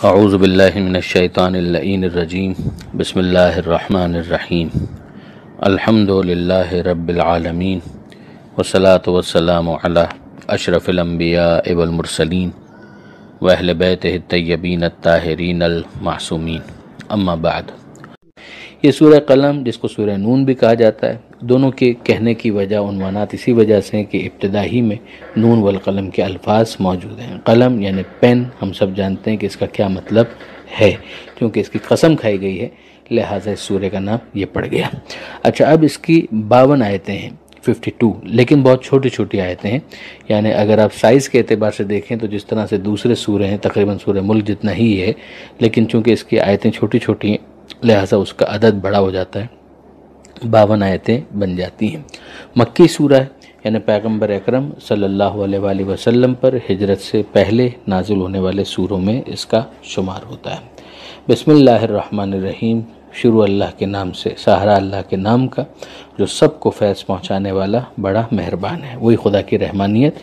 اعوذ باللہ من الشیطان اللعین الرجیم بسم اللہ الرحمن الرحیم الحمد للہ رب العالمین والصلاة والسلام علی اشرف الانبیاء والمرسلین واہل بیتہ الطیبین الطاہرین المعصومین اما بعد۔ یہ سورہ قلم جس کو سورہ نون بھی کہا جاتا ہے، دونوں کے کہنے کی وجہ عنوانات اسی وجہ سے ہیں کہ ابتدائی میں نون والقلم کے الفاظ موجود ہیں۔ قلم یعنی پین، ہم سب جانتے ہیں کہ اس کا کیا مطلب ہے، کیونکہ اس کی قسم کھائی گئی ہے، لہٰذا اس سورہ کا نام یہ پڑ گیا۔ اچھا، اب اس کی 52 آیتیں ہیں، 52، لیکن بہت چھوٹی چھوٹی آیتیں ہیں، یعنی اگر آپ سائز کے اعتبار سے دیکھیں تو جس طرح سے دوسرے سورے ہیں تقریباً سورہ ملک جتنا ہی ہے، لیکن چونکہ اس کی آیتیں چھوٹی چھوٹی ہیں لہٰذا اس کا عدد بڑا ہو جاتا ہے، 52 آیتیں بن جاتی ہیں۔ مکی سورہ ہے، یعنی پیغمبر اکرم صلی اللہ علیہ وآلہ وسلم پر ہجرت سے پہلے نازل ہونے والے سوروں میں اس کا شمار ہوتا ہے۔ بسم اللہ الرحمن الرحیم، شروع اللہ کے نام سے، سہارا اللہ کے نام کا جو سب کو فیض پہنچانے والا بڑا مہربان ہے۔ وہی خدا کی رحمانیت،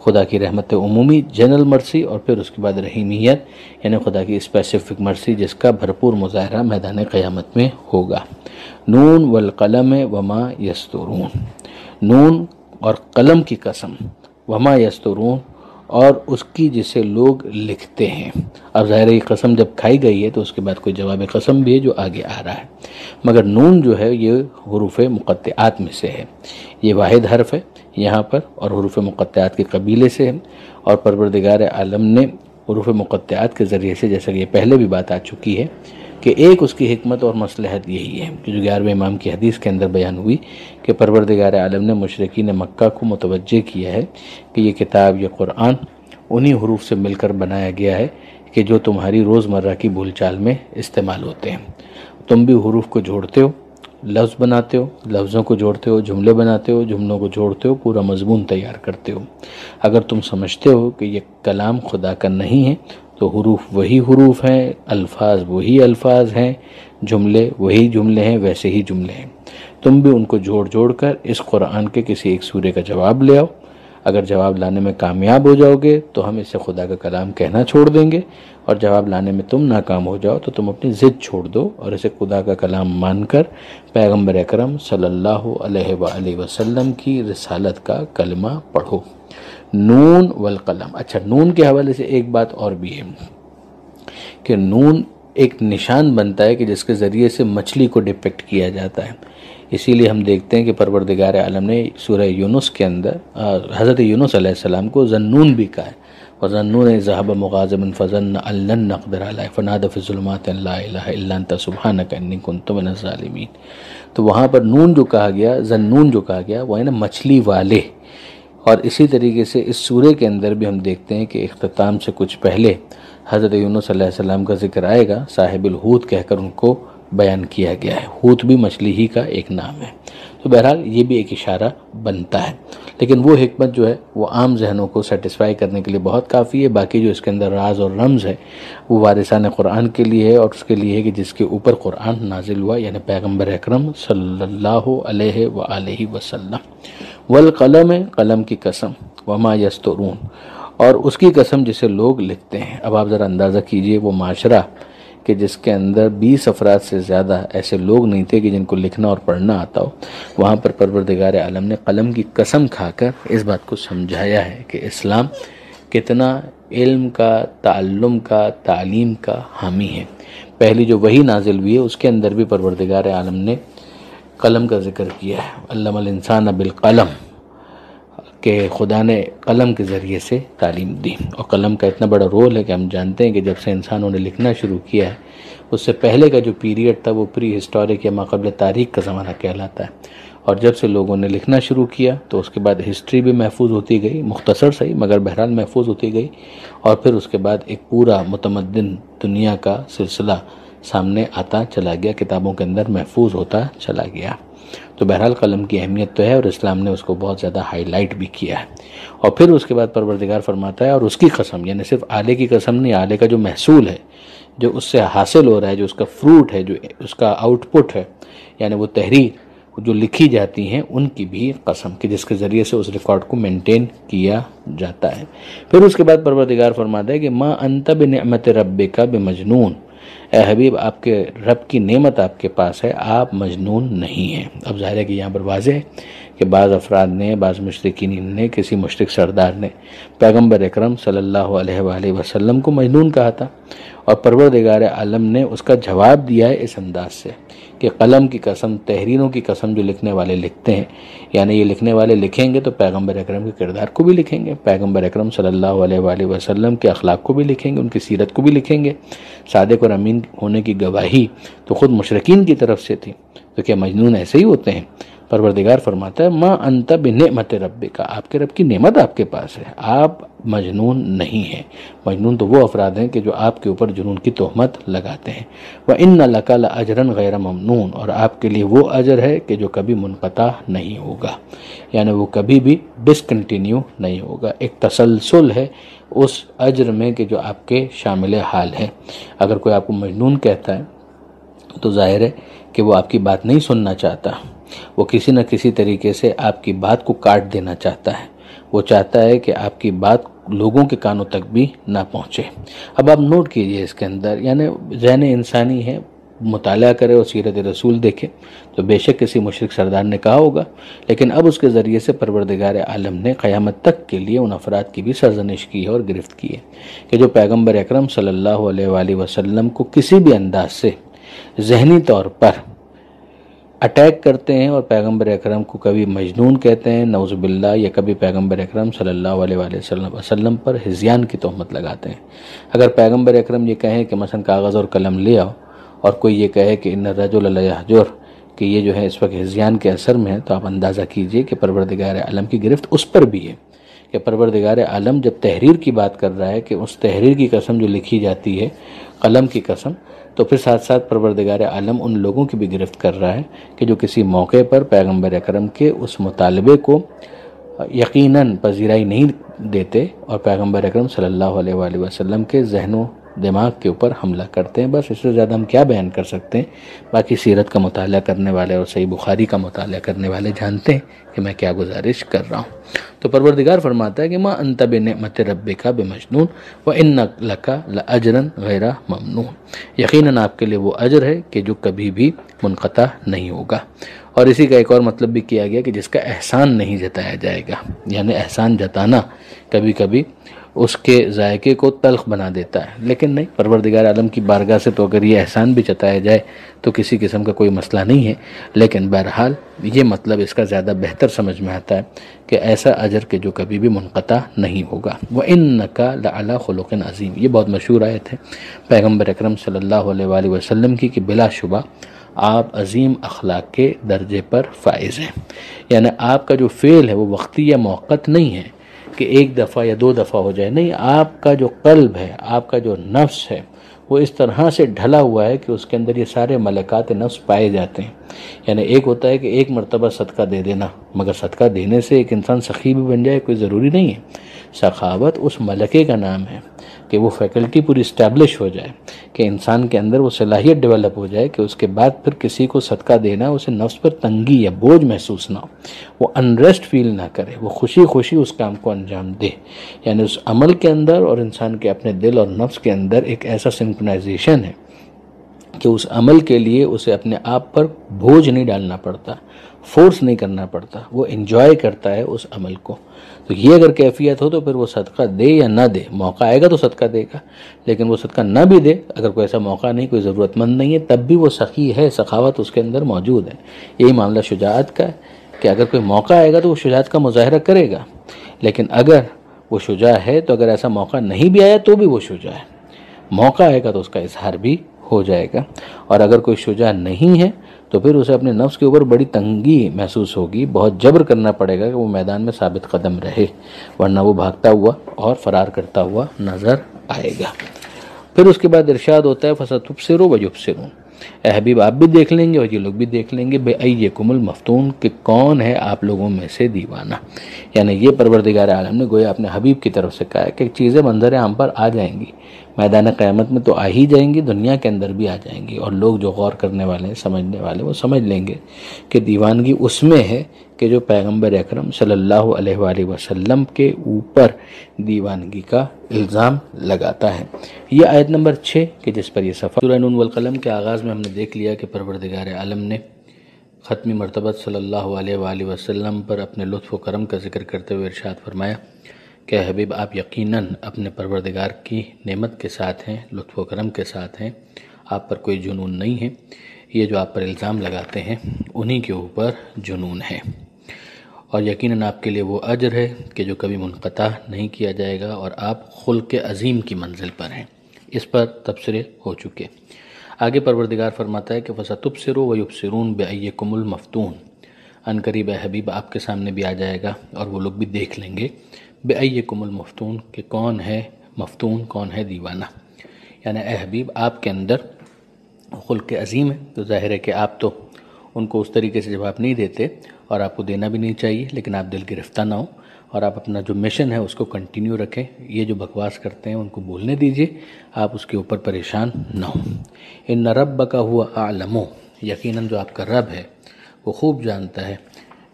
خدا کی رحمت عمومی جنرل مرسی، اور پھر اس کے بعد رحیمیت یعنی خدا کی اسپیسیفک مرسی جس کا بھرپور مظاہرہ میدان قیامت میں ہوگا۔ نون والقلم وما یسطرون، نون اور قلم کی قسم، وما یسطرون اور اس کی جسے لوگ لکھتے ہیں۔ اب ظاہر یہ قسم جب کھائی گئی ہے تو اس کے بعد کوئی جواب قسم بھی ہے جو آگے آ رہا ہے، مگر نون جو ہے یہ حروف مقطعات میں سے ہے، یہ واحد حرف ہے یہاں پر اور حروف مقطعات کے قبیلے سے ہے، اور پروردگار عالم نے حروف مقطعات کے ذریعے سے، جیسا کہ یہ پہلے بھی بات آ چکی ہے کہ ایک اس کی حکمت اور مصلحت یہی ہے کہ جو 11ویں امام کی حدیث کے اندر بیان ہوئی کہ پروردگار عالم نے مشرکین مکہ کو متوجہ کیا ہے کہ یہ کتاب، یہ قرآن انہی حروف سے مل کر بنایا گیا ہے کہ جو تمہاری روزمرہ کی بول چال میں استعمال ہوتے ہیں۔ تم بھی حروف کو جوڑتے ہو، لفظ بناتے ہو، لفظوں کو جوڑتے ہو، جملے بناتے ہو، جملوں کو جوڑتے ہو، پورا مضمون تیار کرتے ہو۔ اگر تم سمجھتے ہو کہ یہ کلام خدا کا نہیں ہے تو حروف وہی حروف ہیں، الفاظ وہی الفاظ ہیں، جملے وہی جملے ہیں، ویسے ہی جملے ہیں۔ تم بھی ان کو جوڑ جوڑ کر اس قرآن کے کسی ایک سورے کا جواب لے آؤ۔ اگر جواب لانے میں کامیاب ہو جاؤ گے تو ہم اسے خدا کا کلام کہنا چھوڑ دیں گے، اور جواب لانے میں تم ناکام ہو جاؤ تو تم اپنی ضد چھوڑ دو اور اسے خدا کا کلام مان کر پیغمبر اکرم صلی اللہ علیہ وآلہ وسلم کی رسالت کا کلمہ پڑھو۔ نون والقلم۔ اچھا، نون کے حوالے سے ایک بات اور بھی ہے کہ نون ایک نشان بنتا ہے کہ جس کے ذریعے سے مچھلی کو ڈپکٹ کیا جاتا ہے، اسی لیے ہم دیکھتے ہیں کہ پروردگار عالم نے سورہ یونس کے اندر حضرت یونس علیہ السلام کو ذنون بھی کہا ہے، وَظَنُّونِ ذَهَبَ مُغَاضِبًا فَظَنَّ أَن لَّن نَّقْدِرَ عَلَيْهِ فَنَادَىٰ فِي الظُّلُمَاتِ أَن لَّا إِلَٰهَ إِلَّا أَنتَ سُبْحَانَكَ إِنِّي كُنتُ مِنَ الظَّالِمِينَ۔ تو وہاں پر نون جو کہا گیا، ذنون جو کہا گیا، وہ ہے نا مچھلی والے۔ اور اسی طریقے سے اس سورے کے اندر بھی ہم دیکھتے ہیں کہ اختتام سے کچھ پہلے حضرت یونس علیہ السلام کا ذکر آئے گا، صاحب الحوت کہہ کر ان کو بیان کیا گیا ہے۔ حوت بھی مچھلی ہی کا ایک نام ہے، تو بہرحال یہ بھی ایک اشارہ بنتا ہے، لیکن وہ حکمت جو ہے وہ عام ذہنوں کو سیٹسفائی کرنے کے لیے بہت کافی ہے۔ باقی جو اس کے اندر راز اور رمز ہے وہ وارثان قرآن کے لیے ہے، اور اس کے لیے ہے کہ جس کے اوپر قرآن نازل ہوا، یعنی پیغمبر اکرم صلی اللہ علیہ وآلہ وسلم۔ والقلم، قلم کی قسم، وما یسطرون، اور اس کی قسم جسے لوگ لکھتے ہیں۔ اب آپ ذرا اندازہ کیجئے وہ معاشرہ کہ جس کے اندر 20 افراد سے زیادہ ایسے لوگ نہیں تھے کہ جن کو لکھنا اور پڑھنا آتا ہو، وہاں پر پروردگار عالم نے قلم کی قسم کھا کر اس بات کو سمجھایا ہے کہ اسلام کتنا علم کا، تعلم کا، تعلیم کا حامی ہے۔ پہلی جو وحی نازل ہوئی ہے اس کے اندر بھی پروردگار عالم نے قلم کا ذکر کیا ہے، علم الانسان بالقلم، کہ خدا نے قلم کے ذریعے سے تعلیم دی۔ اور قلم کا اتنا بڑا رول ہے کہ ہم جانتے ہیں کہ جب سے انسانوں نے لکھنا شروع کیا ہے، اس سے پہلے کا جو پیریڈ تھا وہ پری ہسٹورک یا ماقبل تاریخ کا زمانہ کہلاتا ہے، اور جب سے لوگوں نے لکھنا شروع کیا تو اس کے بعد ہسٹری بھی محفوظ ہوتی گئی، مختصر صحیح مگر بہرحال محفوظ ہوتی گئی، اور پھر اس کے بعد ایک پورا متمدن دنیا کا سلسلہ سامنے آتا چلا گیا، کتابوں کے اندر محفوظ ہوتا چلا گیا۔ تو بہرحال قلم کی اہمیت تو ہے، اور اسلام نے اس کو بہت زیادہ ہائی لائٹ بھی کیا ہے۔ اور پھر اس کے بعد پروردگار فرماتا ہے، اور اس کی قسم، یعنی صرف آلے کی قسم نہیں، آلے کا جو محصول ہے، جو اس سے حاصل ہو رہا ہے، جو اس کا فروٹ ہے، جو اس کا آؤٹ پٹ ہے، یعنی وہ تحریر، جو لکھی جاتی ہیں ان کی بھی قسم، کہ جس کے ذریعے سے اس ریکارڈ کو مینٹین کیا جاتا ہے۔ پھر اس کے بعد پروردگار فرماتا ہے کہ ما انت بنعمت ربک بمجنون، اے حبیب آپ کے رب کی نعمت آپ کے پاس ہے، آپ مجنون نہیں ہیں۔ اب ظاہر ہے کہ یہاں پر واضح ہے کہ بعض افراد نے، بعض مشرکین نے، کسی مشرک سردار نے پیغمبر اکرم صلی اللہ علیہ وآلہ وسلم کو مجنون کہا تھا، اور پروردگار عالم نے اس کا جواب دیا ہے اس انداز سے کہ قلم کی قسم، تحریروں کی قسم جو لکھنے والے لکھتے ہیں، یعنی یہ لکھنے والے لکھیں گے تو پیغمبر اکرم کے کردار کو بھی لکھیں گے، پیغمبر اکرم صلی اللہ علیہ وآلہ وسلم کے اخلاق کو بھی لکھیں گے، ان کی سیرت کو بھی لکھیں گے۔ صادق اور امین ہونے کی گواہی تو خود مشرکین کی طرف سے تھی، تو کیا مجنون ایسے ہی ہوتے ہیں؟ پروردگار فرماتا ہے ما انت بنعمت ربک، آپ کے رب کی نعمت آپ کے پاس ہے، آپ مجنون نہیں ہیں۔ مجنون تو وہ افراد ہیں کہ جو آپ کے اوپر جنون کی تہمت لگاتے ہیں۔ وَإِنَّ لَكَ لَأَجْرًا غَيْرَ مَمْنُونَ، اور آپ کے لیے وہ اجر ہے کہ جو کبھی منقطع نہیں ہوگا، یعنی وہ کبھی بھی ڈسکنٹینیو نہیں ہوگا، ایک تسلسل ہے اس اجر میں کہ جو آپ کے شامل حال ہے۔ اگر کوئی آپ کو مجنون کہتا ہے تو ظاہر ہے کہ وہ آپ کی بات نہیں سننا چاہتا، وہ کسی نہ کسی طریقے سے آپ کی بات کو کاٹ دینا چاہتا ہے، وہ چاہتا ہے کہ آپ کی بات لوگوں کے کانوں تک بھی نہ پہنچے۔ اب آپ نوٹ کیجئے اس کے اندر، یعنی ذہن انسانی ہے، مطالعہ کرے اور سیرت رسول دیکھے تو بے شک کسی مشرک سردار نے کہا ہوگا، لیکن اب اس کے ذریعے سے پروردگار عالم نے قیامت تک کے لیے ان افراد کی بھی سرزنش کی ہے اور گرفت کی ہے کہ جو پیغمبر اکرم صلی اللہ علیہ وآلہ وسلم کو کسی بھی انداز سے ذہنی طور پر اٹیک کرتے ہیں اور پیغمبر اکرم کو کبھی مجنون کہتے ہیں نعوذ باللہ، یا کبھی پیغمبر اکرم صلی اللہ علیہ وآلہ وسلم پر ہذیان کی تہمت لگاتے ہیں۔ اگر پیغمبر اکرم یہ کہیں کہ مثلا کاغذ اور قلم لے آؤ، اور کوئی یہ کہے کہ ان الرجل لیہجر، کہ یہ جو ہے اس وقت ہذیان کے اثر میں ہے، تو آپ اندازہ کیجئے کہ پروردگار عالم کی گرفت اس پر بھی ہے کہ پروردگار عالم جب تحریر کی بات کر رہا ہے کہ اس تحریر کی قسم جو لکھی جاتی ہے، قلم کی قسم، تو پھر ساتھ ساتھ پروردگار عالم ان لوگوں کی بھی گرفت کر رہا ہے کہ جو کسی موقع پر پیغمبر اکرم کے اس مطالبے کو یقیناً پذیرائی نہیں دیتے اور پیغمبر اکرم صلی اللہ علیہ وآلہ وسلم کے ذہن و دماغ کے اوپر حملہ کرتے ہیں۔ بس اس سے زیادہ ہم کیا بیان کر سکتے ہیں؟ باقی سیرت کا مطالعہ کرنے والے اور صحیح بخاری کا مطالعہ کرنے والے جانتے ہیں کہ میں کیا گزارش کر رہا ہوں۔ تو پروردگار فرماتا ہے کہ ما انت بنعمت ربک بمجنون وان لک لاجرا غیر ممنون، یقیناً آپ کے لیے وہ اجر ہے کہ جو کبھی بھی منقطع نہیں ہوگا۔ اور اسی کا ایک اور مطلب بھی کیا گیا کہ جس کا احسان نہیں جتایا جائے گا، یعنی احسان جتانا کبھی کبھی اس کے ذائقے کو تلخ بنا دیتا ہے، لیکن نہیں، پروردگار عالم کی بارگاہ سے تو اگر یہ احسان بھی جتایا جائے تو کسی قسم کا کوئی مسئلہ نہیں ہے، لیکن بہرحال یہ مطلب اس کا زیادہ بہتر سمجھ میں آتا ہے کہ ایسا اجر کہ جو کبھی بھی منقطع نہیں ہوگا۔ وَإِنَّكَ لَعَلَىٰ خُلُقٍ عَظِيمٍ، یہ بہت مشہور آیت ہے پیغمبر اکرم صلی اللہ علیہ وآلہ وسلم کی کہ بلا شبہ آپ عظیم اخلاق کے درجے پر فائز ہیں، یعنی آپ کا جو فعل ہے وہ وقتی یا موقت نہیں ہے کہ ایک دفعہ یا دو دفعہ ہو جائے، نہیں، آپ کا جو قلب ہے، آپ کا جو نفس ہے وہ اس طرح سے ڈھلا ہوا ہے کہ اس کے اندر یہ سارے ملکات نفس پائے جاتے ہیں۔ یعنی ایک ہوتا ہے کہ ایک مرتبہ صدقہ دے دینا، مگر صدقہ دینے سے ایک انسان سخی بھی بن جائے کوئی ضروری نہیں ہے۔ سخاوت اس ملکے کا نام ہے کہ وہ فیکلٹی پوری اسٹیبلش ہو جائے، کہ انسان کے اندر وہ صلاحیت ڈیولپ ہو جائے کہ اس کے بعد پھر کسی کو صدقہ دینا اسے نفس پر تنگی یا بوجھ محسوس نہ ہو، وہ انریسٹ فیل نہ کرے، وہ خوشی خوشی اس کام کو انجام دے۔ یعنی اس عمل کے اندر اور انسان کے اپنے دل اور نفس کے اندر ایک ایسا سنکرونائزیشن ہے کہ اس عمل کے لیے اسے اپنے آپ پر بوجھ نہیں ڈالنا پڑتا، فورس نہیں کرنا پڑتا، وہ انجوائے کرتا ہے اس عمل کو۔ تو یہ اگر کیفیت ہو تو پھر وہ صدقہ دے یا نہ دے، موقع آئے گا تو صدقہ دے گا، لیکن وہ صدقہ نہ بھی دے، اگر کوئی ایسا موقع نہیں، کوئی ضرورت مند نہیں ہے، تب بھی وہ سخی ہے، سخاوت اس کے اندر موجود ہے۔ یہی معاملہ شجاعت کا ہے کہ اگر کوئی موقع آئے گا تو وہ شجاعت کا مظاہرہ کرے گا، لیکن اگر وہ شجاع ہے تو اگر ایسا موقع نہیں بھی آیا تو بھی وہ شجاع ہے، موقع آئے گا تو اس کا اظہار بھی ہو جائے گا۔ اور اگر کوئی شجاع نہیں ہے تو پھر اسے اپنے نفس کے اوپر بڑی تنگی محسوس ہوگی، بہت جبر کرنا پڑے گا کہ وہ میدان میں ثابت قدم رہے، ورنہ وہ بھاگتا ہوا اور فرار کرتا ہوا نظر آئے گا۔ پھر اس کے بعد ارشاد ہوتا ہے فَسَتُبْصِرُ وَيُبْصِرُونَ، اے حبیب آپ بھی دیکھ لیں گے اور یہ لوگ بھی دیکھ لیں گے، بِأَيِّكُمُ الْمَفْتُونُ، کہ کون ہے آپ لوگوں میں سے دیوانہ۔ یعنی یہ پروردگار عالم نے گویا اپنے حبیب کی طرف سے کہا ہے کہ چیزیں منظر عام پر آ جائیں گی، میدان قیامت میں تو آ ہی جائیں گی، دنیا کے اندر بھی آ جائیں گی، اور لوگ جو غور کرنے والے ہیں، سمجھنے والے، وہ سمجھ لیں گے کہ دیوانگی اس میں ہے کہ جو پیغمبر اکرم صلی اللہ علیہ وآلہ وسلم کے اوپر دیوانگی کا الزام لگاتا ہے۔ یہ آیت نمبر 6 کہ جس پر یہ صفحہ سورہ نون والقلم کے آغاز میں ہم نے دیکھ لیا کہ پروردگار عالم نے ختمی مرتبہ صلی اللہ علیہ وآلہ وسلم پر اپنے لطف و کرم کا ذکر کرتے ہوئے ارشاد فرمایا کہ حبیب آپ یقیناً اپنے پروردگار کی نعمت کے ساتھ ہیں، لطف و کرم کے ساتھ ہیں، آپ پر کوئی جنون نہیں ہے، یہ جو آپ پر الزام لگاتے ہیں انہی کے اوپر جنون ہے، اور یقیناً آپ کے لیے وہ اجر ہے کہ جو کبھی منقطع نہیں کیا جائے گا، اور آپ خلق عظیم کی منزل پر ہیں۔ اس پر تبصرے ہو چکے۔ آگے پروردگار فرماتا ہے کہ فَسَتُبْصِرُ وَيُبْصِرُونَ بِأَيِّكُمُ الْمَفْتُونُ، ان قریب حبیب آپ کے سامنے بھی آ جائے گا اور وہ لوگ بھی دیکھ لیں گے بِأَيِّكُمُ الْمَفْتُونُ کہ کون ہے مفتون، کون ہے دیوانہ، یعنی اے حبیب آپ کے اندر خلق عظیم ہے، تو ظاہر ہے کہ آپ تو ان کو اس طریقے سے جواب نہیں دیتے، اور آپ کو دینا بھی نہیں چاہیے، لیکن آپ دل گرفتہ نہ ہوں، اور آپ اپنا جو مشن ہے اس کو کنٹینیو رکھیں، یہ جو بکواس کرتے ہیں ان کو بولنے دیجئے، آپ اس کے اوپر پریشان نہ ہوں۔ ان ربک هو اعلم، یقیناً جو آپ کا رب ہے وہ خوب جانتا ہے،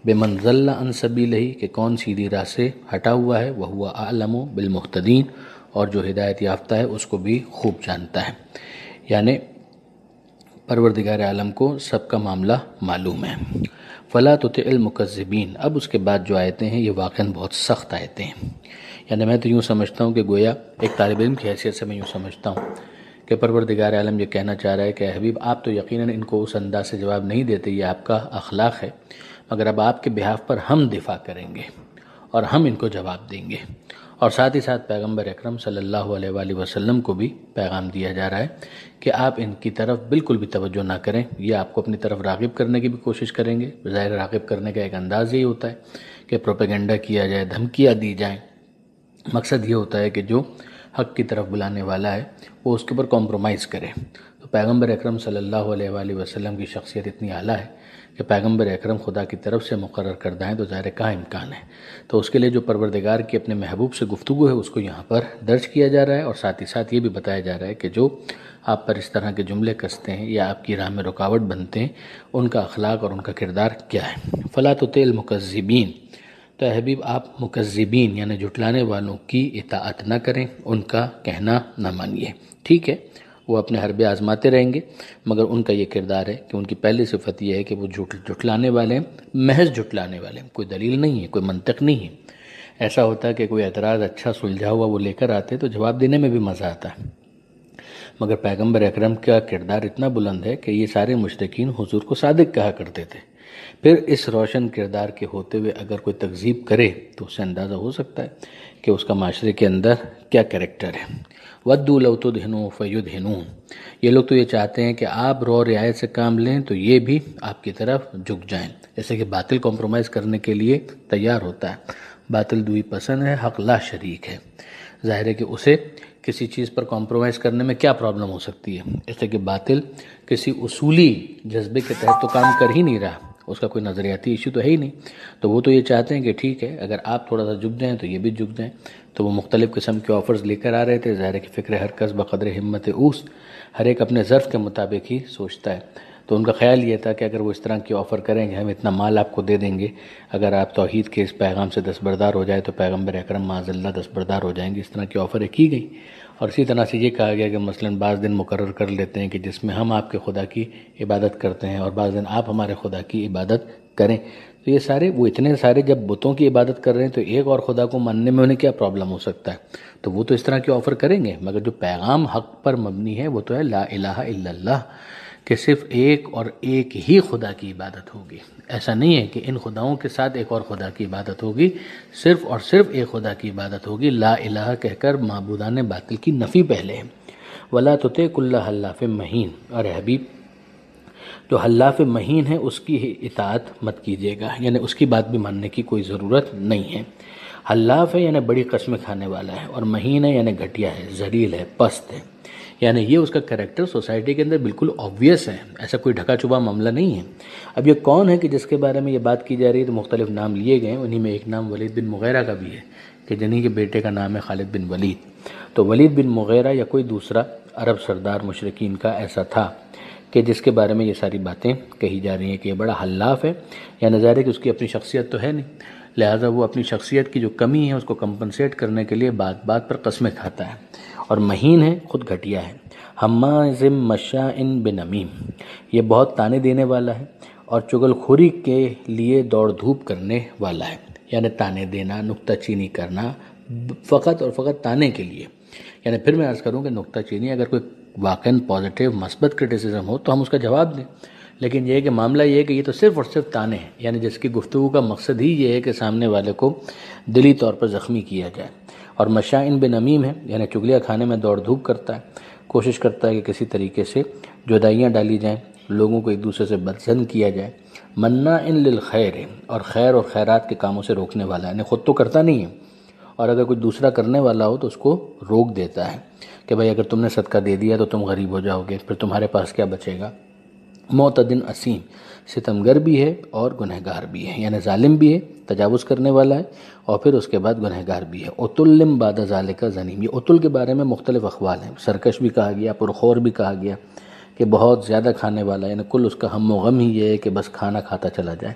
بمن ضل عن سبیلہ کہ کون سیدھی راہ سے ہٹا ہوا ہے، وہو اعلم بالمہتدین، اور جو ہدایت یافتہ ہے اس کو بھی خوب جانتا ہے، یعنی پروردگار عالم کو سب کا معاملہ معلوم ہے۔ فلا تطع المکذبین، اب اس کے بعد جو آیتیں ہیں یہ واقعاً بہت سخت آیتیں ہیں، یعنی میں تو یوں سمجھتا ہوں کہ گویا ایک طالب علم کی حیثیت سے میں یوں سمجھتا ہوں کہ پروردگار عالم یہ کہنا چاہ رہا ہے کہ حبیب آپ تو یقیناً ان کو اس انداز سے جواب نہیں دیتے، یہ آپ کا اخلاق ہے، مگر اب آپ کے بہاف پر ہم دفاع کریں گے اور ہم ان کو جواب دیں گے، اور ساتھ ہی ساتھ پیغمبر اکرم صلی اللہ علیہ وآلہ وسلم کو بھی پیغام دیا جا رہا ہے کہ آپ ان کی طرف بالکل بھی توجہ نہ کریں، یہ آپ کو اپنی طرف راغب کرنے کی بھی کوشش کریں گے، ظاہر راغب کرنے کا ایک انداز یہی ہوتا ہے کہ پروپیگنڈا کیا جائے، دھمکیاں دی جائیں، مقصد یہ ہوتا ہے کہ جو حق کی طرف بلانے والا ہے وہ اس کے اوپر کمپرومائز کرے۔ تو پیغمبر اکرم صلی اللہ علیہ وآلہ وسلم کی شخصیت اتنی اعلیٰ ہے کہ پیغمبر اکرم خدا کی طرف سے مقرر کردہ ہیں، تو ظاہر کہاں امکان ہے، تو اس کے لیے جو پروردگار کی اپنے محبوب سے گفتگو ہے اس کو یہاں پر درج کیا جا رہا ہے، اور ساتھ ہی ساتھ یہ بھی بتایا جا رہا ہے کہ جو آپ پر اس طرح کے جملے کستے ہیں یا آپ کی راہ میں رکاوٹ بنتے ہیں ان کا اخلاق اور ان کا کردار کیا ہے۔ فلا تطع المکذبین، تو اے حبیب آپ مکذبین یعنی جھٹلانے والوں کی اطاعت نہ کریں، ان کا کہنا نہ مانیے، ٹھیک ہے، وہ اپنے حربے آزماتے رہیں گے، مگر ان کا یہ کردار ہے کہ ان کی پہلی صفت یہ ہے کہ وہ جھٹلانے والے ہیں، محض جھٹلانے والے ہیں، کوئی دلیل نہیں ہے، کوئی منطق نہیں ہے۔ ایسا ہوتا ہے کہ کوئی اعتراض اچھا سلجھا ہوا وہ لے کر آتے تو جواب دینے میں بھی مزہ آتا ہے، مگر پیغمبر اکرم کا کردار اتنا بلند ہے کہ یہ سارے مشرکین حضور کو صادق کہا کرتے تھے، پھر اس روشن کردار کے ہوتے ہوئے اگر کوئی تکذیب کرے تو اس سے اندازہ ہو سکتا ہے کہ اس کا معاشرے کے اندر کیا کریکٹر ہے۔ وَدُّوا لَوْ تُدْهِنُوا فَيُدْهِنُونَ، یہ لوگ تو یہ چاہتے ہیں کہ آپ رو رعایت سے کام لیں تو یہ بھی آپ کی طرف جھک جائیں، جیسے کہ باطل کمپرومائز کرنے کے لیے تیار ہوتا ہے، باطل دوئی پسند ہے، حق لا شریک ہے، ظاہر ہے کہ اسے کسی چیز پر کمپرومائز کرنے میں کیا پرابلم ہو سکتی ہے، اس لیے کہ باطل کسی اصولی جذبے کے تحت تو کام کر ہی نہیں رہا، اس کا کوئی نظریاتی ایشو تو ہے ہی نہیں، تو وہ تو یہ چاہتے ہیں کہ ٹھیک ہے اگر آپ تھوڑا سا جھک جائیں تو یہ بھی جھک جائیں، تو وہ مختلف قسم کے آفرز لے کر آ رہے تھے، ظاہر ہے کہ فکر ہر کس بقدر ہمت اوس، ہر ایک اپنے ظرف کے مطابق ہی سوچتا ہے، تو ان کا خیال یہ تھا کہ اگر وہ اس طرح کی آفر کریں گے ہم اتنا مال آپ کو دے دیں گے، اگر آپ توحید کے اس پیغام سے دستبردار ہو جائے تو پیغمبر اکرم معاذ اللہ دستبردار ہو جائیں گے، اس طرح کی آفریں کی گئی، اور اسی طرح سے یہ کہا گیا کہ مثلاً بعض دن مقرر کر لیتے ہیں کہ جس میں ہم آپ کے خدا کی عبادت کرتے ہیں اور بعض دن آپ ہمارے خدا کی عبادت کریں، تو یہ سارے وہ اتنے سارے جب بتوں کی عبادت کر رہے ہیں تو ایک اور خدا کو ماننے میں انہیں کیا پرابلم ہو سکتا ہے، تو وہ تو اس طرح کی آفر کریں گے، مگر جو پیغام حق پر مبنی ہے وہ تو ہے لا الہ الا اللہ، کہ صرف ایک اور ایک ہی خدا کی عبادت ہوگی، ایسا نہیں ہے کہ ان خداؤں کے ساتھ ایک اور خدا کی عبادت ہوگی، صرف اور صرف ایک خدا کی عبادت ہوگی، لا الہ کہہ کر معبودان باطل کی نفی پہلے ہے۔ وَلَا تُطِعْ كُلَّ حَلَّافٍ مَّہِین، اور حبیب جو حلاف مہین ہے اس کی اطاعت مت کیجیے گا، یعنی اس کی بات بھی ماننے کی کوئی ضرورت نہیں ہے۔ حلاف ہے یعنی بڑی قسمیں کھانے والا ہے، اور مہین ہے یعنی گھٹیا ہے، ذلیل ہے، پست ہے، یعنی یہ اس کا کریکٹر سوسائٹی کے اندر بالکل آبویس ہے، ایسا کوئی ڈھکا چھپا معاملہ نہیں ہے۔ اب یہ کون ہے کہ جس کے بارے میں یہ بات کی جا رہی ہے، تو مختلف نام لیے گئے ہیں، انہی میں ایک نام ولید بن مغیرہ کا بھی ہے کہ جنہیں کے بیٹے کا نام ہے خالد بن ولید۔ تو ولید بن مغیرہ یا کوئی دوسرا عرب سردار مشرکین کا ایسا تھا کہ جس کے بارے میں یہ ساری باتیں کہی جا رہی ہیں کہ یہ بڑا حلاف ہے، یا نظر ہے کہ اس کی اپنی شخصیت تو ہے نہیں، لہٰذا وہ اپنی شخصیت کی جو کمی ہے اس کو کمپنسیٹ کرنے کے لیے بات بات پر قسمیں کھاتا ہے، اور مہین ہے، خود گھٹیا ہے۔ حماز مشاء بنمیم، یہ بہت تانے دینے والا ہے اور چغل خوری کے لیے دوڑ دھوپ کرنے والا ہے، یعنی تانے دینا، نکتہ چینی کرنا، فقط اور فقط تانے کے لیے۔ یعنی پھر میں عرض کروں کہ نکتہ چینی اگر کوئی واقعاً پازیٹیو مثبت کرٹیسزم ہو تو ہم اس کا جواب دیں، لیکن یہ ہے کہ معاملہ یہ ہے کہ یہ تو صرف اور صرف تانے ہیں، یعنی جس کی گفتگو کا مقصد ہی یہ ہے کہ سامنے والے کو دلی طور پر زخمی کیا جائے۔ اور مشائن بنمیم ہے، یعنی چغلیاں کھانے میں دوڑ دھوپ کرتا ہے، کوشش کرتا ہے کہ کسی طریقے سے جدائیاں ڈالی جائیں، لوگوں کو ایک دوسرے سے بدظن کیا جائے۔ مناع للخیر ہے، اور خیر اور خیرات کے کاموں سے روکنے والا ہے، یعنی خود تو کرتا نہیں ہے، اور اگر کوئی دوسرا کرنے والا ہو تو اس کو روک دیتا ہے کہ بھائی اگر تم نے صدقہ دے دیا تو تم غریب ہو جاؤ گے، پھر تمہارے پاس کیا بچے گا۔ معتدن اسیم، ستمگر بھی ہے اور گنہگار بھی ہے، یعنی ظالم بھی ہے، تجاوز کرنے والا ہے، اور پھر اس کے بعد گنہگار بھی ہے۔ اتلم بعد ذالک زنیم، یہ اتل کے بارے میں مختلف اقوال ہیں، سرکش بھی کہا گیا، پرخور بھی کہا گیا کہ بہت زیادہ کھانے والا، یعنی کل اس کا ہم و غم ہی یہ ہے کہ بس کھانا کھاتا چلا جائے۔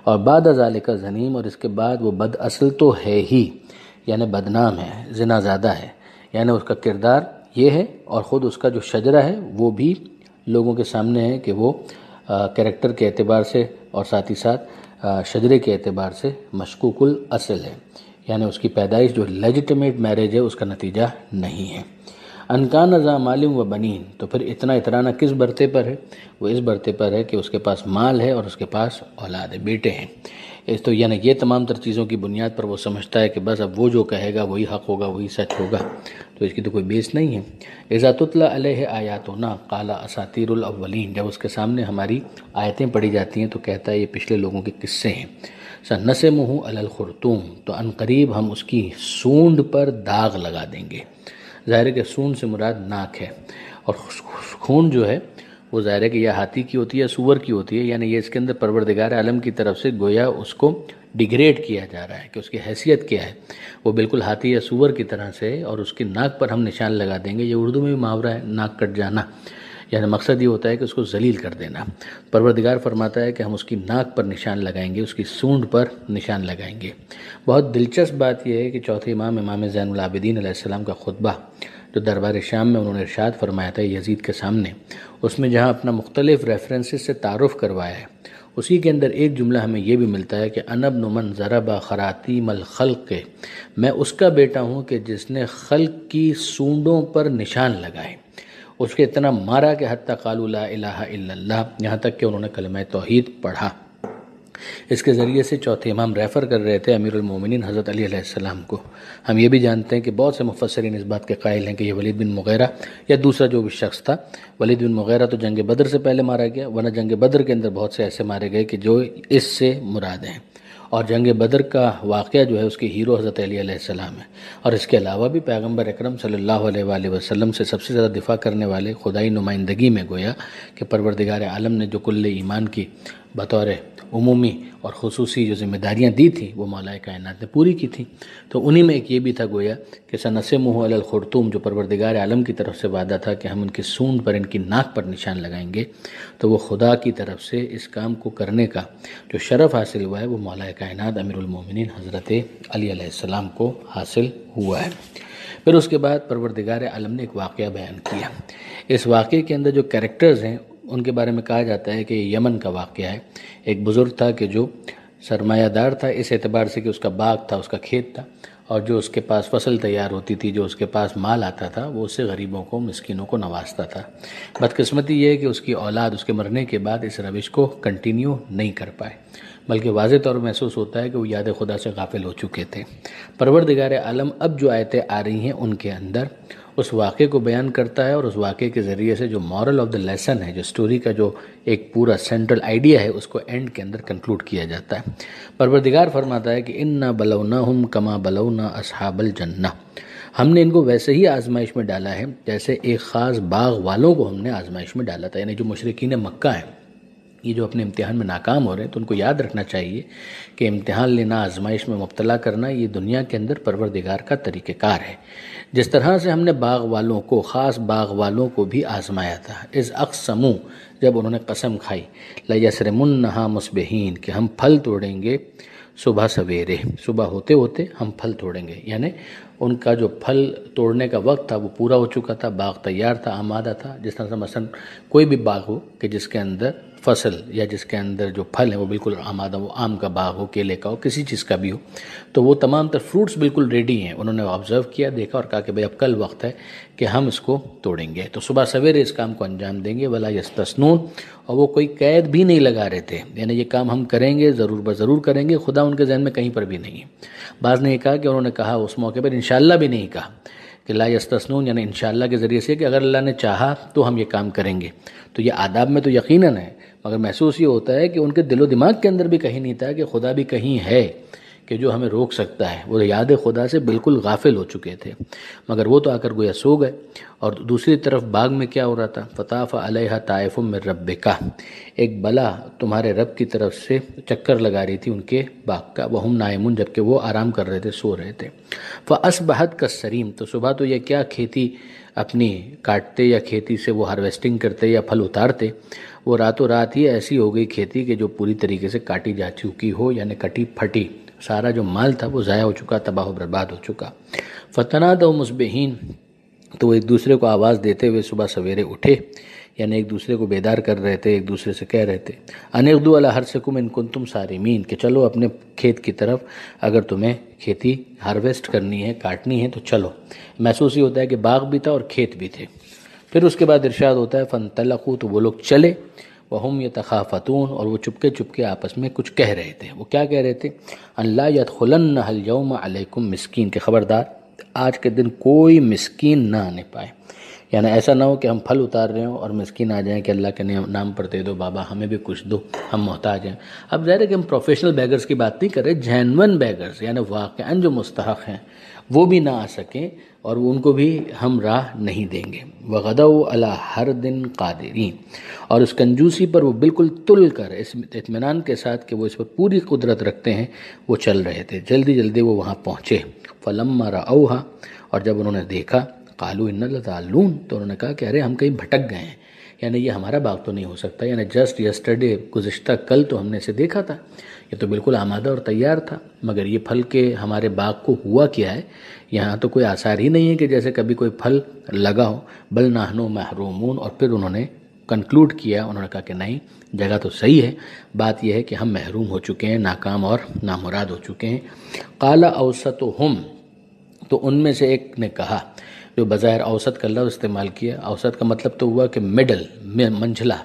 اور بعد ذالک زنیم، اور اس کے بعد وہ بد اصل تو ہے ہی، یعنی بدنام ہے، زنا زادہ ہے، یعنی اس کا کردار یہ ہے، اور خود اس کا جو شجرہ ہے وہ بھی لوگوں کے سامنے ہے کہ وہ کریکٹر کے اعتبار سے اور ساتھ ہی ساتھ شجرے کے اعتبار سے مشکوک الاصل ہے، یعنی اس کی پیدائش جو لیجٹمیٹ میرج ہے اس کا نتیجہ نہیں ہے۔ انکان ذا مال و بنین، تو پھر اتنا اترانا کس برتے پر ہے؟ وہ اس برتے پر ہے کہ اس کے پاس مال ہے اور اس کے پاس اولاد ہے، بیٹے ہیں۔ تو یعنی یہ تمام تر چیزوں کی بنیاد پر وہ سمجھتا ہے کہ بس اب وہ جو کہے گا وہی حق ہوگا، وہی سچ ہوگا، تو اس کی تو کوئی بیس نہیں ہے۔ اذا تتلی علیہ آیاتنا قال اساطیر الاولین، جب اس کے سامنے ہماری آیتیں پڑھی جاتی ہیں تو کہتا ہے یہ پچھلے لوگوں کے قصے ہیں۔ سنسمہ علی الخرطوم، تو ان قریب ہم اس کی سونڈ پر داغ لگا دیں گے۔ ظاہر ہے کہ سونڈ سے مراد ناک ہے، اور خون جو ہے وہ ظاہر ہے کہ یا ہاتھی کی ہوتی ہے یا سور کی ہوتی ہے، یعنی یہ اس کے اندر پروردگار عالم کی طرف سے گویا اس کو ڈیگریڈ کیا جا رہا ہے کہ اس کی حیثیت کیا ہے، وہ بالکل ہاتھی یا سور کی طرح سے، اور اس کی ناک پر ہم نشان لگا دیں گے۔ یہ اردو میں بھی محاورہ ہے، ناک کٹ جانا، یعنی مقصد یہ ہوتا ہے کہ اس کو ذلیل کر دینا۔ پروردگار فرماتا ہے کہ ہم اس کی ناک پر نشان لگائیں گے، اس کی سونڈ پر نشان لگائیں گے۔ بہت دلچسپ بات یہ ہے کہ چوتھے امام زین العابدین علیہ السلام کا خطبہ جو دربار شام میں انہوں نے ارشاد فرمایا تھا یزید کے سامنے، اس میں جہاں اپنا مختلف ریفرنسز سے تعارف کروایا ہے، اسی کے اندر ایک جملہ ہمیں یہ بھی ملتا ہے کہ انا ابن من ضرب خراطیم الخلق، میں اس کا بیٹا ہوں کہ جس نے خلق کی سونڈوں پر نشان لگائے، اس کے اتنا مارا کہ حتی قالوا لا الہ الا اللہ، یہاں تک کہ انہوں نے کلمہ توحید پڑھا۔ اس کے ذریعے سے چوتھے امام ریفر کر رہے تھے امیر المومنین حضرت علی علیہ السلام کو۔ ہم یہ بھی جانتے ہیں کہ بہت سے مفسرین اس بات کے قائل ہیں کہ یہ ولید بن مغیرہ یا دوسرا جو بھی شخص تھا، ولید بن مغیرہ تو جنگ بدر سے پہلے مارا گیا، ورنہ جنگ بدر کے اندر بہت سے ایسے مارے گئے کہ جو اس سے مراد ہیں، اور جنگ بدر کا واقعہ جو ہے اس کے ہیرو حضرت علی علیہ السلام ہے۔ اور اس کے علاوہ بھی پیغمبر اکرم صلی اللہ علیہ وآلہ وسلم سے سب سے زیادہ دفاع کرنے والے خدائی نمائندگی میں گویا کہ پروردگار عالم نے جو کل ایمان کی بطور عمومی اور خصوصی جو ذمہ داریاں دی تھیں وہ مولا کائنات نے پوری کی تھیں، تو انہی میں ایک یہ بھی تھا گویا کہ سنسمہ علی الخرطوم، جو پروردگار عالم کی طرف سے وعدہ تھا کہ ہم ان کی سونڈ پر، ان کی ناک پر نشان لگائیں گے، تو وہ خدا کی طرف سے اس کام کو کرنے کا جو شرف حاصل ہوا ہے وہ مولا کائنات امیر المومنین حضرت علی علیہ السلام کو حاصل ہوا ہے۔ پھر اس کے بعد پروردگار عالم نے ایک واقعہ بیان کیا۔ اس واقعے کے اندر جو کریکٹرز ہیں ان کے بارے میں کہا جاتا ہے کہ یہ یمن کا واقعہ ہے۔ ایک بزرگ تھا کہ جو سرمایہ دار تھا اس اعتبار سے کہ اس کا باغ تھا، اس کا کھیت تھا، اور جو اس کے پاس فصل تیار ہوتی تھی، جو اس کے پاس مال آتا تھا، وہ اس سے غریبوں کو، مسکینوں کو نوازتا تھا۔ بدقسمتی یہ ہے کہ اس کی اولاد اس کے مرنے کے بعد اس روش کو کنٹینیو نہیں کر پائے، بلکہ واضح طور پر محسوس ہوتا ہے کہ وہ یاد خدا سے غافل ہو چکے تھے۔ پروردگار عالم اب جو آیتیں آ رہی ہیں ان کے اندر اس واقعے کو بیان کرتا ہے، اور اس واقعے کے ذریعے سے جو مورل آف دا لیسن ہے، جو سٹوری کا جو ایک پورا سینٹرل آئیڈیا ہے، اس کو اینڈ کے اندر کنکلوڈ کیا جاتا ہے۔ پروردگار فرماتا ہے کہ انا بلوناہم کما بلونا اصحاب الجنہ، ہم نے ان کو ویسے ہی آزمائش میں ڈالا ہے جیسے ایک خاص باغ والوں کو ہم نے آزمائش میں ڈالا تھا، یعنی جو مشرکین مکہ ہیں یہ جو اپنے امتحان میں ناکام ہو رہے ہیں تو ان کو یاد رکھنا چاہیے کہ امتحان لینا، آزمائش میں مبتلا کرنا، یہ دنیا کے اندر پروردگار کا طریقہ کار ہے۔ جس طرح سے ہم نے باغ والوں کو، خاص باغ والوں کو بھی آزمایا تھا، اذ اقسموا، جب انہوں نے قسم کھائی، لیسرمنھا مصبحین، کہ ہم پھل توڑیں گے صبح سویرے، صبح ہوتے ہوتے ہم پھل توڑیں گے، یعنی ان کا جو پھل توڑنے کا وقت تھا وہ پورا ہو چکا تھا، باغ تیار تھا، آمادہ تھا۔ جس طرح سے مثلا کوئی بھی باغ ہو کہ جس کے اندر فصل یا جس کے اندر جو پھل ہے وہ بالکل آمادہ، وہ آم کا باغ ہو، کیلے کا ہو، کسی چیز کا بھی ہو، تو وہ تمام تر فروٹس بالکل ریڈی ہیں۔ انہوں نے آبزرو کیا، دیکھا اور کہا کہ بھئی اب کل وقت ہے کہ ہم اس کو توڑیں گے، تو صبح سویرے اس کام کو انجام دیں گے۔ ولا یستثنون، اور وہ کوئی قید بھی نہیں لگا رہے تھے، یعنی یہ کام ہم کریں گے، ضرور بضرور کریں گے، خدا ان کے ذہن میں کہیں پر بھی نہیں ہے۔ بعض نے یہ کہا کہ انہوں نے کہا اس موقع پر انشاءاللہ بھی نہیں کہا کہ لا یستثنون، یعنی انشاءاللہ کے ذریعے سے کہ اگر اللہ نے چاہا تو ہم یہ کام کریں گے، تو یہ آداب میں تو یقیناً ہے، مگر محسوس یہ ہوتا ہے کہ ان کے دل و دماغ کے اندر بھی کہیں نہیں تھا کہ خدا بھی کہیں ہے کہ جو ہمیں روک سکتا ہے۔ وہ یاد خدا سے بالکل غافل ہو چکے تھے، مگر وہ تو آ کر گویا سو گئے۔ اور دوسری طرف باغ میں کیا ہو رہا تھا؟ فطاف علیہا طائف من ربک، ایک بلا تمہارے رب کی طرف سے چکر لگا رہی تھی ان کے باغ کا، وہم نائمون، جبکہ وہ آرام کر رہے تھے، سو رہے تھے۔ فاصبحت کالصریم، تو صبح تو یہ کیا کھیتی اپنی کاٹتے یا کھیتی سے وہ ہارویسٹنگ کرتے یا پھل اتارتے، وہ راتوں رات ہی ایسی ہو گئی کھیتی کہ جو پوری طریقے سے کاٹی جا چکی ہو، یعنی کٹی پھٹی، سارا جو مال تھا وہ ضائع ہو چکا، تباہ و برباد ہو چکا۔ فتنادوا مصبحین، تو وہ ایک دوسرے کو آواز دیتے ہوئے صبح سویرے اٹھے، یعنی ایک دوسرے کو بیدار کر رہے تھے، ایک دوسرے سے کہہ رہے تھے ان اغدوا علی حرثکم ان کنتم صارمین، کہ چلو اپنے کھیت کی طرف، اگر تمہیں کھیتی ہارویسٹ کرنی ہے، کاٹنی ہے تو چلو۔ محسوس ہی ہوتا ہے کہ باغ بھی تھا اور کھیت بھی تھے۔ پھر اس کے بعد ارشاد ہوتا ہے فانطلقوا، تو وہ لوگ چلے، وہم یتخافتون، اور وہ چپکے چپکے آپس میں کچھ کہہ رہے تھے۔ وہ کیا کہہ رہے تھے؟ ان لا یدخلنھا الیوم علیکم مسکین، کہ خبردار آج کے دن کوئی مسکین نہ آنے پائے، یعنی ایسا نہ ہو کہ ہم پھل اتار رہے ہوں اور مسکین آ جائیں کہ اللہ کے نام پر دے دو بابا، ہمیں بھی کچھ دو، ہم محتاج ہیں۔ اب ظاہر ہے کہ ہم پروفیشنل بیگرز کی بات نہیں کر رہے، جینون بیگرز، یعنی واقعاً جو مستحق ہیں وہ بھی نہ آ سکیں، اور ان کو بھی ہم راہ نہیں دیں گے۔ وغدوا علی حرد قادرین، اور اس کنجوسی پر وہ بالکل تل کر، اس اطمینان کے ساتھ کہ وہ اس پر پوری قدرت رکھتے ہیں، وہ چل رہے تھے، جلدی جلدی وہ وہاں پہنچے۔ فلما رأوها، اور جب انہوں نے دیکھا، قالوا ان لضالون، تو انہوں نے کہا کہ ارے ہم کہیں بھٹک گئے ہیں، یعنی یہ ہمارا باغ تو نہیں ہو سکتا، یعنی جسٹ یسٹرڈے، گزشتہ کل تو ہم نے اسے دیکھا تھا، یہ تو بالکل آمادہ اور تیار تھا، مگر یہ پھل کے ہمارے باغ کو ہوا کیا ہے؟ یہاں تو کوئی آثار ہی نہیں ہے کہ جیسے کبھی کوئی پھل لگا ہو، بل نحن محرومون۔ اور پھر انہوں نے کنکلوڈ کیا، انہوں نے کہا کہ نہیں، جگہ تو صحیح ہے، بات یہ ہے کہ ہم محروم ہو چکے ہیں، ناکام اور نامراد ہو چکے ہیں۔ قال اوسطہم، تو ان میں سے ایک نے کہا، جو بظاہر اوسط کا لفظ استعمال کیا، اوسط کا مطلب تو ہوا کہ مڈل، منجھلا،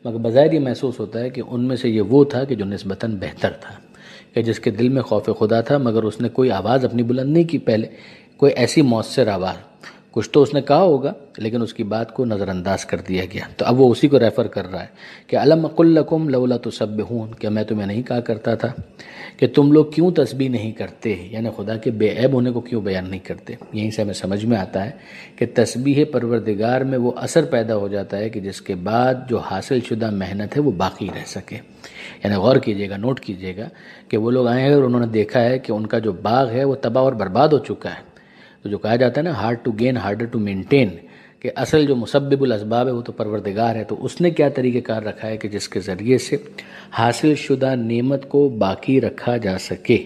مگر بظاہر یہ محسوس ہوتا ہے کہ ان میں سے یہ وہ تھا کہ جو نسبتاً بہتر تھا، کہ جس کے دل میں خوف خدا تھا، مگر اس نے کوئی آواز اپنی بلند نہیں کی پہلے، کوئی ایسی مؤثر آواز، کچھ تو اس نے کہا ہوگا لیکن اس کی بات کو نظر انداز کر دیا گیا۔ تو اب وہ اسی کو ریفر کر رہا ہے کہ الم اقل لکم لولا تسبحون، کہ میں تمہیں نہیں کہا کرتا تھا کہ تم لوگ کیوں تسبیح نہیں کرتے، یعنی خدا کے بے عیب ہونے کو کیوں بیان نہیں کرتے۔ یہیں سے ہمیں سمجھ میں آتا ہے کہ تسبیح پروردگار میں وہ اثر پیدا ہو جاتا ہے کہ جس کے بعد جو حاصل شدہ محنت ہے وہ باقی رہ سکے۔ یعنی غور کیجئے گا، نوٹ کیجئے گا کہ وہ لوگ آئے ہیں اور انہوں نے دیکھا ہے کہ ان کا جو باغ ہے وہ تباہ اور برباد ہو چکا ہے، تو جو کہا جاتا ہے نا hard to gain harder to maintain, کہ اصل جو مسبب الاسباب ہے وہ تو پروردگار ہے، تو اس نے کیا طریقہ کار رکھا ہے کہ جس کے ذریعے سے حاصل شدہ نعمت کو باقی رکھا جا سکے،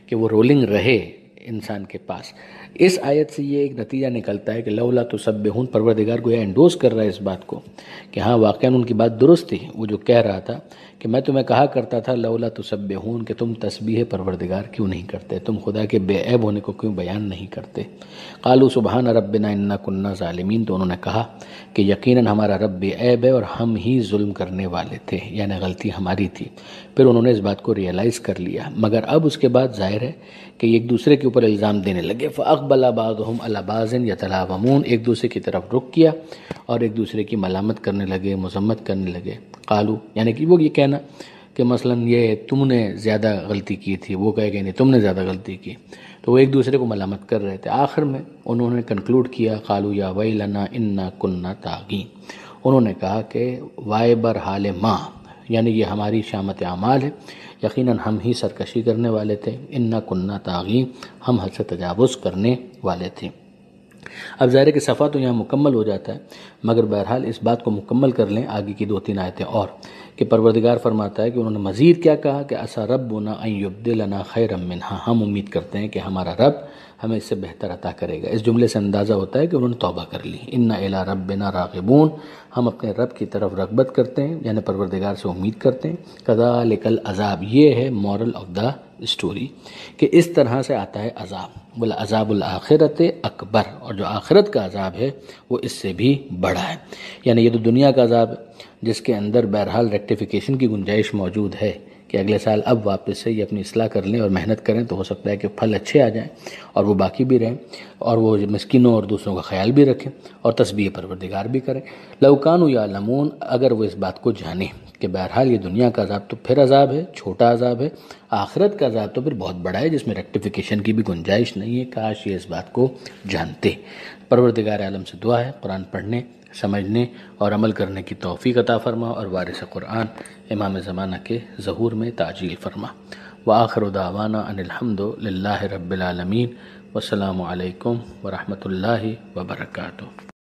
کہ وہ رولنگ رہے انسان کے پاس۔ اس آیت سے یہ ایک نتیجہ نکلتا ہے کہ لولا تسبحون، پروردگار گویا انڈوز کر رہا ہے اس بات کو کہ ہاں واقعاً ان کی بات درست تھی، وہ جو کہہ رہا تھا کہ میں تمہیں کہا کرتا تھا لولا تسبحون، کہ تم تسبیح پروردگار کیوں نہیں کرتے، تم خدا کے بے عیب ہونے کو کیوں بیان نہیں کرتے۔ قالوا سبحان ربنا انا كنا ظالمین، تو انہوں نے کہا کہ یقیناً ہمارا رب بے عیب ہے اور ہم ہی ظلم کرنے والے تھے، یعنی غلطی ہماری تھی۔ پھر انہوں نے اس بات کو ریئلائز کر لیا، مگر اب اس کے بعد ظاہر ہے کہ ایک دوسرے کے اوپر الزام دینے لگے۔ فاقبل بعضهم على بعض يتلاومون، ایک دوسرے کی طرف رخ کیا اور ایک دوسرے کی ملامت کرنے لگے، مذمت کرنے لگے۔ قالوا، یعنی کہ وہ یہ کہنا کہ مثلا یہ تم نے زیادہ غلطی کی تھی، وہ کہے کہ نہیں تم نے زیادہ غلطی کی، تو وہ ایک دوسرے کو ملامت کر رہے تھے۔ آخر میں انہوں نے کنکلوڈ کیا قالوا یا ویلنا انا کنا طاغین، انہوں نے کہا کہ وائے بر حال ماں، یعنی یہ ہماری شامت اعمال ہے، یقیناً ہم ہی سرکشی کرنے والے تھے، انا کننا طاغین، ہم حد سے تجاوز کرنے والے تھے۔ اب ظاہر ہے کہ صفحہ تو یہاں مکمل ہو جاتا ہے، مگر بہرحال اس بات کو مکمل کر لیں آگے کی 2-3 آیتیں اور، کہ پروردگار فرماتا ہے کہ انہوں نے مزید کیا کہا کہ عسیٰ ربنا ان یبدلنا خیرا منہا، ہم امید کرتے ہیں کہ ہمارا رب ہمیں اس سے بہتر عطا کرے گا۔ اس جملے سے اندازہ ہوتا ہے کہ انہوں نے توبہ کر لی۔ انا الی ربنا راغبون، ہم اپنے رب کی طرف رغبت کرتے ہیں، یعنی پروردگار سے امید کرتے ہیں۔ کذالک العذاب، یہ ہے مورل آف دا اسٹوری، کہ اس طرح سے آتا ہے عذاب۔ والعذاب الآخرت اکبر، اور جو آخرت کا عذاب ہے وہ اس سے بھی بڑا ہے۔ یعنی یہ تو دنیا کا عذاب ہے جس کے اندر بہرحال ریکٹیفیکیشن کی گنجائش موجود ہے کہ اگلے سال اب واپس سے یہ اپنی اصلاح کر لیں اور محنت کریں تو ہو سکتا ہے کہ پھل اچھے آ جائیں اور وہ باقی بھی رہیں، اور وہ مسکینوں اور دوسروں کا خیال بھی رکھیں اور تسبیح پروردگار بھی کریں۔ لو کانوا یعلمون، اگر وہ اس بات کو جانیں کہ بہرحال یہ دنیا کا عذاب تو پھر عذاب ہے، چھوٹا عذاب ہے، آخرت کا عذاب تو پھر بہت بڑا ہے جس میں ریکٹیفیکیشن کی بھی گنجائش نہیں ہے، کاش یہ اس بات کو جانتے۔ پروردگار عالم سے دعا ہے قرآن پڑھنے، سمجھنے اور عمل کرنے کی توفیق عطا فرما، اور وارث قرآن امام زمانہ کے ظہور میں تعجیل فرما۔ وآخر دعوانا ان الحمد للہ رب العالمین، والسلام علیکم ورحمۃ اللہ وبرکاتہ۔